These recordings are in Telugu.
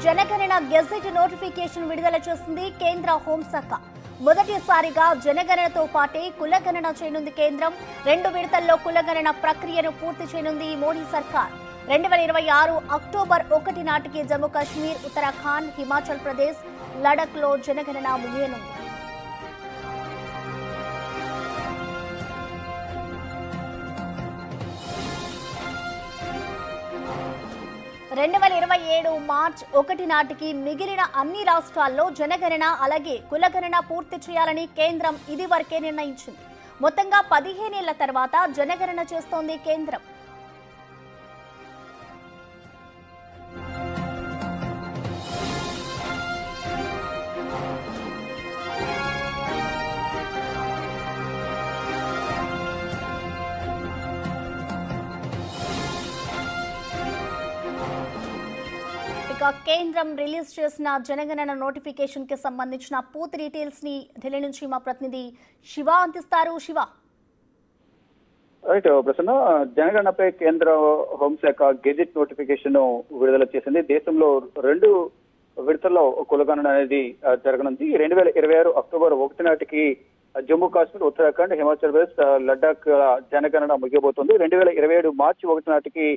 జనగణన గెజెట్ నోటిఫికేషన్ విడుదల చేసింది కేంద్ర హోంశాఖ. మొదటిసారిగా జనగణనతో పాటే కులగణన చేయనుంది కేంద్రం. 2 విడతల్లో కులగణన ప్రక్రియను పూర్తి చేయనుంది మోడీ సర్కార్. 2026 అక్టోబర్ 1 నాటికి జమ్మూ కాశ్మీర్, ఉత్తరాఖండ్, హిమాచల్ ప్రదేశ్, లడఖ్ లో జనగణన ముగియనుంది. 2027 మార్చ్ 1 నాటికి మిగిలిన అన్ని రాష్ట్రాల్లో జనగణన అలాగే కులగణన పూర్తి చేయాలని కేంద్రం ఇదివరకే నిర్ణయించింది. మొత్తంగా 15 ఏళ్ల తర్వాత జనగణన చేస్తోంది కేంద్రం. కేంద్రం రిలీజ్ చేసిన జనగణన నోటిఫికేషన్ కి సంబంధించిన పూర్తి డీటెయిల్స్ ని ఢిల్లీ నుంచి మా ప్రతినిధి శివ అందిస్తారు. శివ, రైట్ ప్రసన్న, జనగణనపై కేంద్ర హోంశాఖ గెజెట్ నోటిఫికేషన్ విడుదల చేసింది. దేశంలో 2 విడతల్లో కులగణన అనేది జరగనుంది. 2026 అక్టోబర్ 1 నాటికి జమ్మూ కాశ్మీర్, ఉత్తరాఖండ్, హిమాచల్ ప్రదేశ్, లడాక్ జనగణన ముగియబోతోంది. 2027 మార్చి 1 నాటికి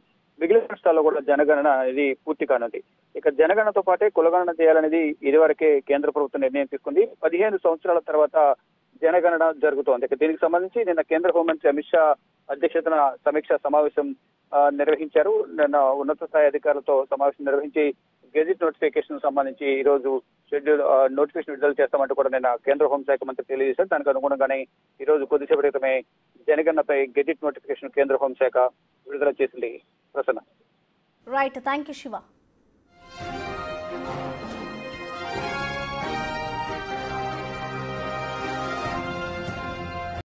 మిగిలిన రాష్ట్రాల్లో కూడా జనగణన అనేది పూర్తి కానుంది. ఇక జనగణనతో పాటే కులగణన చేయాలనేది ఇదివరకే కేంద్ర ప్రభుత్వం నిర్ణయం తీసుకుంది. 15 సంవత్సరాల తర్వాత జనగణన జరుగుతోంది. ఇక దీనికి సంబంధించి నిన్న కేంద్ర హోంమంత్రి అమిత్ షా అధ్యక్షతన సమీక్షా సమావేశం నిర్వహించారు. నిన్న ఉన్నత స్థాయి అధికారులతో సమావేశం నిర్వహించి గెజిట్ నోటిఫికేషన్ సంబంధించి ఈ రోజు నోటిఫికేషన్ విడుదల చేస్తామంటూ కూడా నిన్న కేంద్ర హోంశాఖ మంత్రి తెలియజేశారు. దానికి అనుగుణంగానే ఈ రోజు కొద్దిసేపటి క్రితమే జనగణనపై గెజిట్ నోటిఫికేషన్ కేంద్ర హోంశాఖ విడుదల చేసింది. Prasanna, right, thank you Shiva.